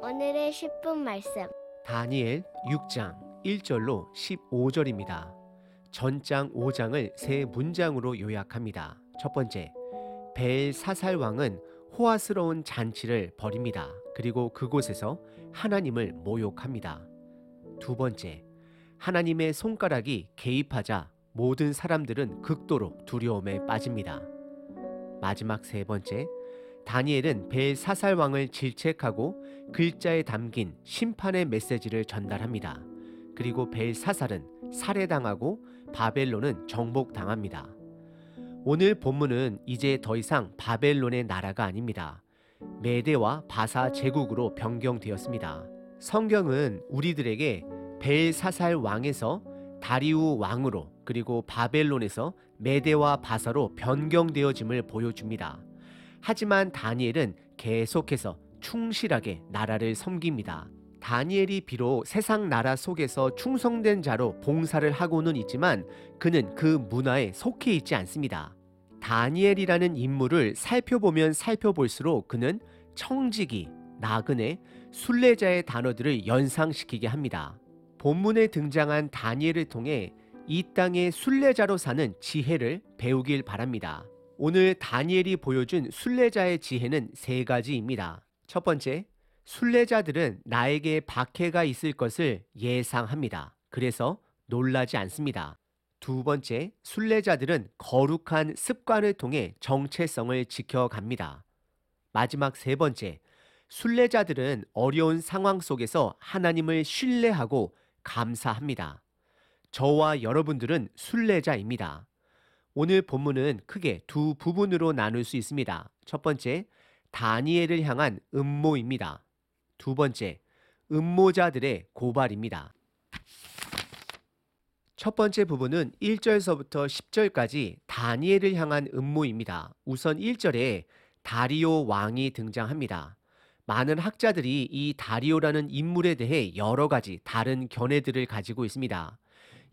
오늘의 10분 말씀. 다니엘 6장 1절로 15절입니다. 전장 5장을 세 문장으로 요약합니다. 첫 번째, 벨사살 왕은 호화스러운 잔치를 벌입니다. 그리고 그곳에서 하나님을 모욕합니다. 두 번째, 하나님의 손가락이 개입하자 모든 사람들은 극도로 두려움에 빠집니다. 마지막 세 번째, 다니엘은 벨사살 왕을 질책하고 글자에 담긴 심판의 메시지를 전달합니다. 그리고 벨사살은 살해당하고 바벨론은 정복당합니다. 오늘 본문은 이제 더 이상 바벨론의 나라가 아닙니다. 메대와 바사 제국으로 변경되었습니다. 성경은 우리들에게 벨사살 왕에서 다리우 왕으로 그리고 바벨론에서 메대와 바사로 변경되어짐을 보여줍니다. 하지만 다니엘은 계속해서 충실하게 나라를 섬깁니다. 다니엘이 비록 세상 나라 속에서 충성된 자로 봉사를 하고는 있지만 그는 그 문화에 속해 있지 않습니다. 다니엘이라는 인물을 살펴보면 살펴볼수록 그는 청지기, 나그네, 순례자의 단어들을 연상시키게 합니다. 본문에 등장한 다니엘을 통해 이 땅의 순례자로 사는 지혜를 배우길 바랍니다. 오늘 다니엘이 보여준 순례자의 지혜는 세 가지입니다. 첫 번째, 순례자들은 나에게 박해가 있을 것을 예상합니다. 그래서 놀라지 않습니다. 두 번째, 순례자들은 거룩한 습관을 통해 정체성을 지켜갑니다. 마지막 세 번째, 순례자들은 어려운 상황 속에서 하나님을 신뢰하고 감사합니다. 저와 여러분들은 순례자입니다. 오늘 본문은 크게 두 부분으로 나눌 수 있습니다. 첫 번째, 다니엘을 향한 음모입니다. 두 번째, 음모자들의 고발입니다. 첫 번째 부분은 1절서부터 10절까지 다니엘을 향한 음모입니다. 우선 1절에 다리오 왕이 등장합니다. 많은 학자들이 이 다리오라는 인물에 대해 여러 가지 다른 견해들을 가지고 있습니다.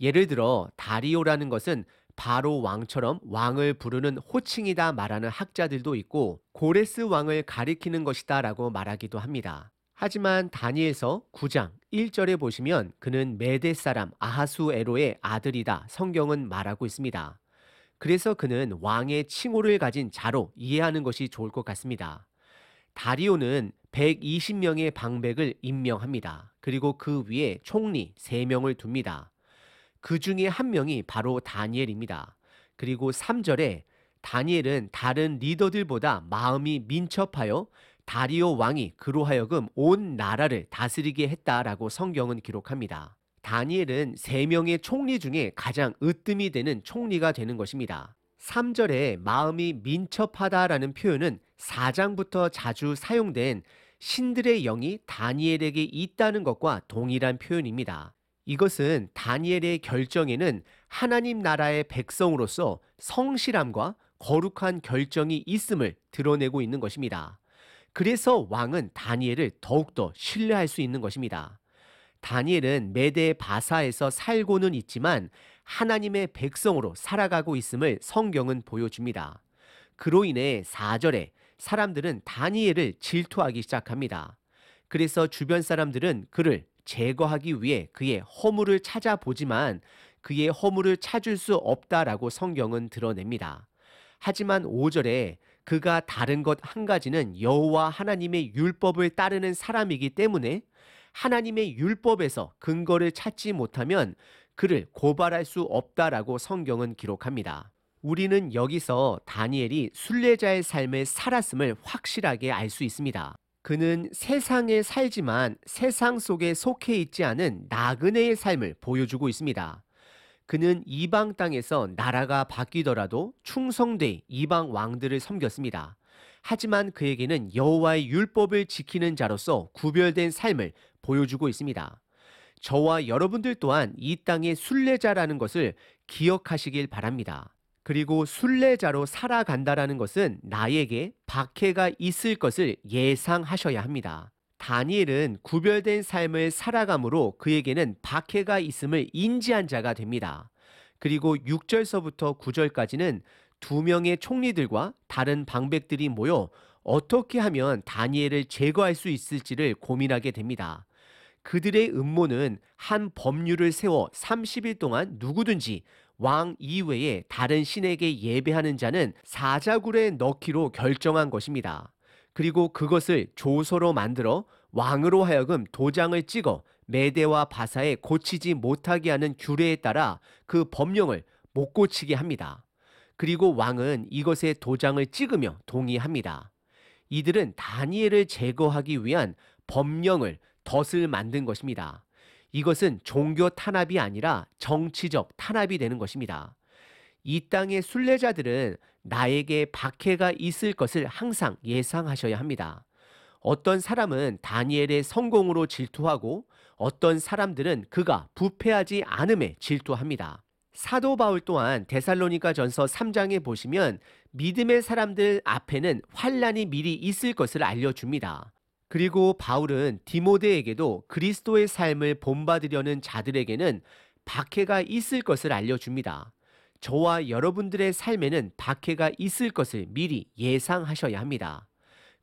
예를 들어 다리오라는 것은 바로 왕처럼 왕을 부르는 호칭이다 말하는 학자들도 있고 고레스 왕을 가리키는 것이다 라고 말하기도 합니다. 하지만 다니엘서 9장 1절에 보시면 그는 메대 사람 아하수에로의 아들이다 성경은 말하고 있습니다. 그래서 그는 왕의 칭호를 가진 자로 이해하는 것이 좋을 것 같습니다. 다리오는 120명의 방백을 임명합니다. 그리고 그 위에 총리 3명을 둡니다. 그 중에 한 명이 바로 다니엘입니다. 그리고 3절에 다니엘은 다른 리더들보다 마음이 민첩하여 다리오 왕이 그로 하여금 온 나라를 다스리게 했다라고 성경은 기록합니다. 다니엘은 3명의 총리 중에 가장 으뜸이 되는 총리가 되는 것입니다. 3절에 마음이 민첩하다라는 표현은 4장부터 자주 사용된 신들의 영이 다니엘에게 있다는 것과 동일한 표현입니다. 이것은 다니엘의 결정에는 하나님 나라의 백성으로서 성실함과 거룩한 결정이 있음을 드러내고 있는 것입니다. 그래서 왕은 다니엘을 더욱더 신뢰할 수 있는 것입니다. 다니엘은 메대 바사에서 살고는 있지만 하나님의 백성으로 살아가고 있음을 성경은 보여줍니다. 그로 인해 4절에 사람들은 다니엘을 질투하기 시작합니다. 그래서 주변 사람들은 그를 제거하기 위해 그의 허물을 찾아보지만 그의 허물을 찾을 수 없다라고 성경은 드러냅니다. 하지만 5절에 그가 다른 것 한 가지는 여호와 하나님의 율법을 따르는 사람이기 때문에 하나님의 율법에서 근거를 찾지 못하면 그를 고발할 수 없다라고 성경은 기록합니다. 우리는 여기서 다니엘이 순례자의 삶을 살았음을 확실하게 알 수 있습니다. 그는 세상에 살지만 세상 속에 속해 있지 않은 나그네의 삶을 보여주고 있습니다. 그는 이방 땅에서 나라가 바뀌더라도 충성되이 이방 왕들을 섬겼습니다. 하지만 그에게는 여호와의 율법을 지키는 자로서 구별된 삶을 보여주고 있습니다. 저와 여러분들 또한 이 땅의 순례자라는 것을 기억하시길 바랍니다. 그리고 순례자로 살아간다라는 것은 나에게 박해가 있을 것을 예상하셔야 합니다. 다니엘은 구별된 삶을 살아감으로 그에게는 박해가 있음을 인지한 자가 됩니다. 그리고 6절서부터 9절까지는 2명의 총리들과 다른 방백들이 모여 어떻게 하면 다니엘을 제거할 수 있을지를 고민하게 됩니다. 그들의 음모는 한 법률을 세워 30일 동안 누구든지 왕 이외에 다른 신에게 예배하는 자는 사자굴에 넣기로 결정한 것입니다. 그리고 그것을 조서로 만들어 왕으로 하여금 도장을 찍어 메대와 바사에 고치지 못하게 하는 규례에 따라 그 법령을 못 고치게 합니다. 그리고 왕은 이것에 도장을 찍으며 동의합니다. 이들은 다니엘을 제거하기 위한 법령을 덫을 만든 것입니다. 이것은 종교 탄압이 아니라 정치적 탄압이 되는 것입니다. 이 땅의 순례자들은 나에게 박해가 있을 것을 항상 예상하셔야 합니다. 어떤 사람은 다니엘의 성공으로 질투하고 어떤 사람들은 그가 부패하지 않음에 질투합니다. 사도 바울 또한 데살로니가 전서 3장에 보시면 믿음의 사람들 앞에는 환난이 미리 있을 것을 알려줍니다. 그리고 바울은 디모데에게도 그리스도의 삶을 본받으려는 자들에게는 박해가 있을 것을 알려줍니다. 저와 여러분들의 삶에는 박해가 있을 것을 미리 예상하셔야 합니다.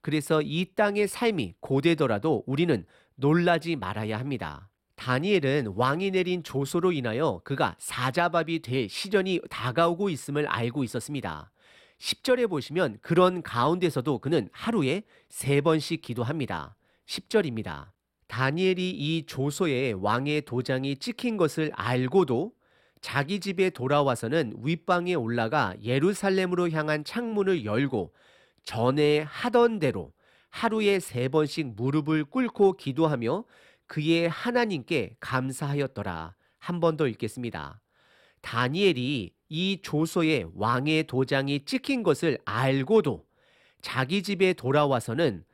그래서 이 땅의 삶이 고되더라도 우리는 놀라지 말아야 합니다. 다니엘은 왕이 내린 조소로 인하여 그가 사자밥이 될 시련이 다가오고 있음을 알고 있었습니다. 10절에 보시면 그런 가운데서도 그는 하루에 3번씩 기도합니다. 10절입니다. 다니엘이 이 조소에 왕의 도장이 찍힌 것을 알고도 자기 집에 돌아와서는 윗방에 올라가 예루살렘으로 향한 창문을 열고 전에 하던 대로 하루에 3번씩 무릎을 꿇고 기도하며 그의 하나님께 감사하였더라. 한 번 더 읽겠습니다. 다니엘이 이 조서에 왕의 도장이 찍힌 것을 알고도 자기 집에 돌아와서는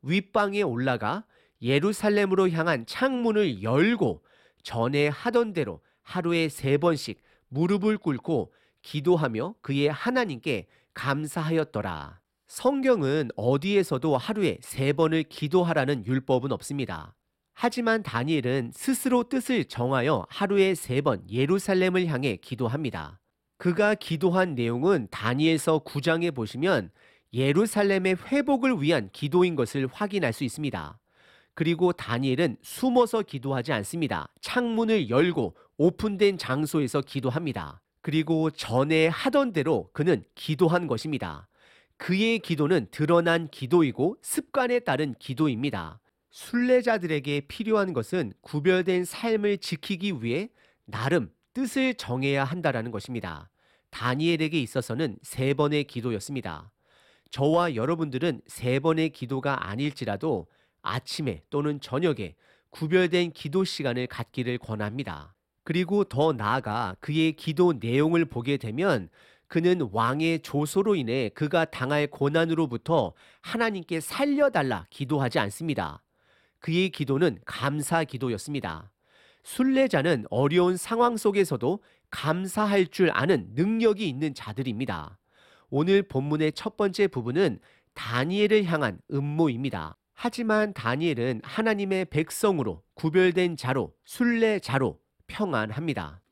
윗방에 올라가 예루살렘으로 향한 창문을 열고 전에 하던 대로 하루에 3번씩 무릎을 꿇고 기도하며 그의 하나님께 감사하였더라. 성경은 어디에서도 하루에 3번을 기도하라는 율법은 없습니다. 하지만 다니엘은 스스로 뜻을 정하여 하루에 3번 예루살렘을 향해 기도합니다. 그가 기도한 내용은 다니엘서 9장에 보시면 예루살렘의 회복을 위한 기도인 것을 확인할 수 있습니다. 그리고 다니엘은 숨어서 기도하지 않습니다. 창문을 열고 오픈된 장소에서 기도합니다. 그리고 전에 하던 대로 그는 기도한 것입니다. 그의 기도는 드러난 기도이고 습관에 따른 기도입니다. 순례자들에게 필요한 것은 구별된 삶을 지키기 위해 나름 뜻을 정해야 한다라는 것입니다. 다니엘에게 있어서는 3번의 기도였습니다. 저와 여러분들은 3번의 기도가 아닐지라도 아침에 또는 저녁에 구별된 기도 시간을 갖기를 권합니다. 그리고 더 나아가 그의 기도 내용을 보게 되면 그는 왕의 조소로 인해 그가 당할 고난으로부터 하나님께 살려달라 기도하지 않습니다. 그의 기도는 감사 기도였습니다. 순례자는 어려운 상황 속에서도 감사할 줄 아는 능력이 있는 자들입니다. 오늘 본문의 첫 번째 부분은 다니엘을 향한 음모입니다. 하지만 다니엘은 하나님의 백성으로 구별된 자로 순례자로 평안합니다.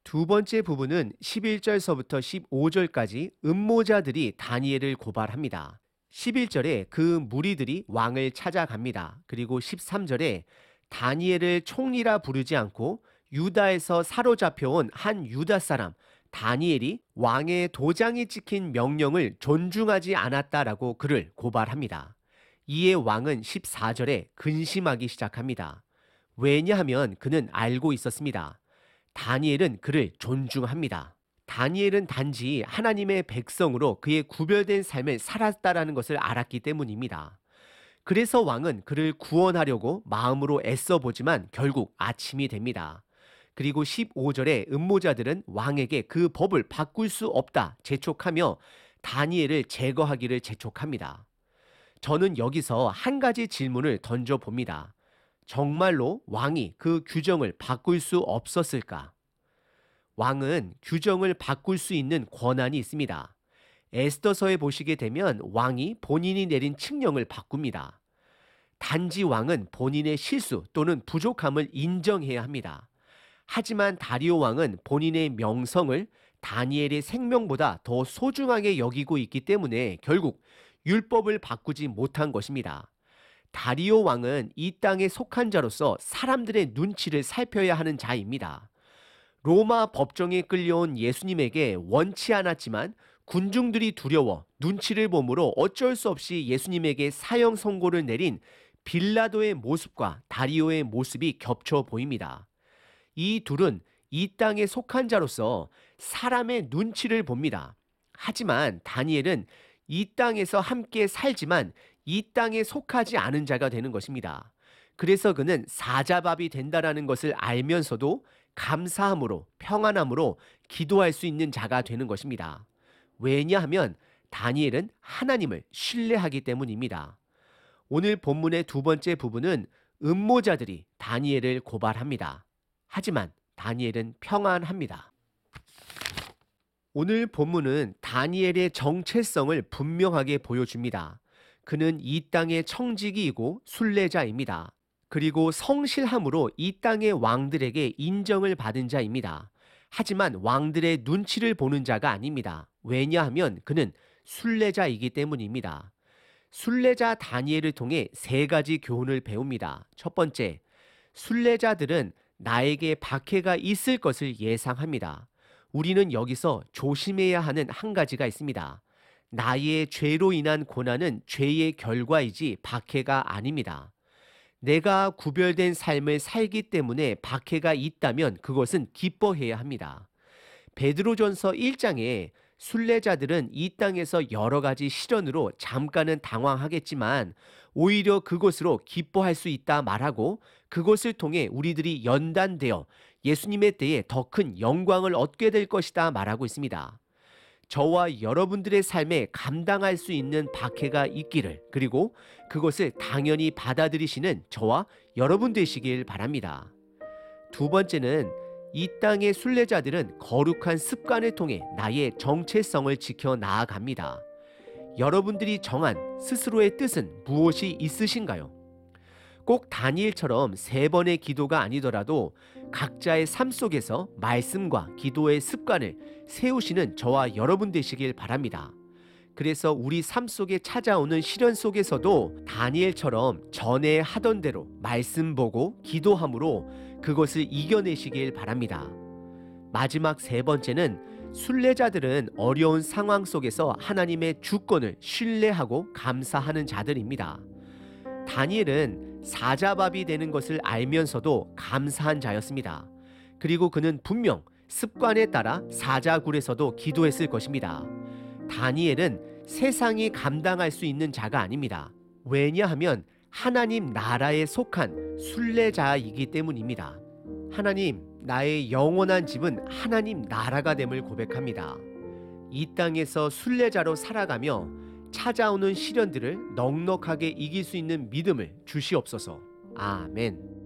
두 번째 부분은 11절서부터 15절까지 음모자들이 다니엘을 고발합니다. 11절에 그 무리들이 왕을 찾아갑니다. 그리고 13절에 다니엘을 총리라 부르지 않고 유다에서 사로잡혀온 한 유다 사람 다니엘이 왕의 도장이 찍힌 명령을 존중하지 않았다라고 그를 고발합니다. 이에 왕은 14절에 근심하기 시작합니다. 왜냐하면 그는 알고 있었습니다. 다니엘은 그를 존중합니다. 다니엘은 단지 하나님의 백성으로 그의 구별된 삶을 살았다라는 것을 알았기 때문입니다. 그래서 왕은 그를 구원하려고 마음으로 애써보지만 결국 아침이 됩니다. 그리고 15절에 음모자들은 왕에게 그 법을 바꿀 수 없다 재촉하며 다니엘을 제거하기를 재촉합니다. 저는 여기서 한 가지 질문을 던져봅니다. 정말로 왕이 그 규정을 바꿀 수 없었을까? 왕은 규정을 바꿀 수 있는 권한이 있습니다. 에스더서에 보시게 되면 왕이 본인이 내린 칙령을 바꿉니다. 단지 왕은 본인의 실수 또는 부족함을 인정해야 합니다. 하지만 다리오 왕은 본인의 명성을 다니엘의 생명보다 더 소중하게 여기고 있기 때문에 결국 율법을 바꾸지 못한 것입니다. 다리오 왕은 이 땅에 속한 자로서 사람들의 눈치를 살펴야 하는 자입니다. 로마 법정에 끌려온 예수님에게 원치 않았지만 군중들이 두려워 눈치를 보므로 어쩔 수 없이 예수님에게 사형 선고를 내린 빌라도의 모습과 다리오의 모습이 겹쳐 보입니다. 이 둘은 이 땅에 속한 자로서 사람의 눈치를 봅니다. 하지만 다니엘은 이 땅에서 함께 살지만 이 땅에 속하지 않은 자가 되는 것입니다. 그래서 그는 사자밥이 된다라는 것을 알면서도 감사함으로 평안함으로 기도할 수 있는 자가 되는 것입니다. 왜냐하면 다니엘은 하나님을 신뢰하기 때문입니다. 오늘 본문의 두 번째 부분은 음모자들이 다니엘을 고발합니다. 하지만 다니엘은 평안합니다. 오늘 본문은 다니엘의 정체성을 분명하게 보여줍니다. 그는 이 땅의 청지기이고 순례자입니다. 그리고 성실함으로 이 땅의 왕들에게 인정을 받은 자입니다. 하지만 왕들의 눈치를 보는 자가 아닙니다. 왜냐하면 그는 순례자이기 때문입니다. 순례자 다니엘을 통해 세 가지 교훈을 배웁니다. 첫 번째, 순례자들은 나에게 박해가 있을 것을 예상합니다. 우리는 여기서 조심해야 하는 한 가지가 있습니다. 나의 죄로 인한 고난은 죄의 결과이지 박해가 아닙니다. 내가 구별된 삶을 살기 때문에 박해가 있다면 그것은 기뻐해야 합니다. 베드로전서 1장에 순례자들은 이 땅에서 여러 가지 시련으로 잠깐은 당황하겠지만 오히려 그것으로 기뻐할 수 있다 말하고 그것을 통해 우리들이 연단되어 예수님의 때에 더 큰 영광을 얻게 될 것이다 말하고 있습니다. 저와 여러분들의 삶에 감당할 수 있는 박해가 있기를, 그리고 그것을 당연히 받아들이시는 저와 여러분 되시길 바랍니다. 두 번째는 이 땅의 순례자들은 거룩한 습관을 통해 나의 정체성을 지켜 나아갑니다. 여러분들이 정한 스스로의 뜻은 무엇이 있으신가요? 꼭 다니엘처럼 3번의 기도가 아니더라도 각자의 삶 속에서 말씀과 기도의 습관을 세우시는 저와 여러분 되시길 바랍니다. 그래서 우리 삶 속에 찾아오는 시련 속에서도 다니엘처럼 전에 하던 대로 말씀 보고 기도함으로 그것을 이겨내시길 바랍니다. 마지막 3번째는 순례자들은 어려운 상황 속에서 하나님의 주권을 신뢰하고 감사하는 자들입니다. 다니엘은 사자밥이 되는 것을 알면서도 감사한 자였습니다. 그리고 그는 분명 습관에 따라 사자굴에서도 기도했을 것입니다. 다니엘은 세상이 감당할 수 있는 자가 아닙니다. 왜냐하면 하나님 나라에 속한 순례자이기 때문입니다. 하나님, 나의 영원한 집은 하나님 나라가 됨을 고백합니다. 이 땅에서 순례자로 살아가며 찾아오는 시련들을 넉넉하게 이길 수 있는 믿음을 주시옵소서. 아멘.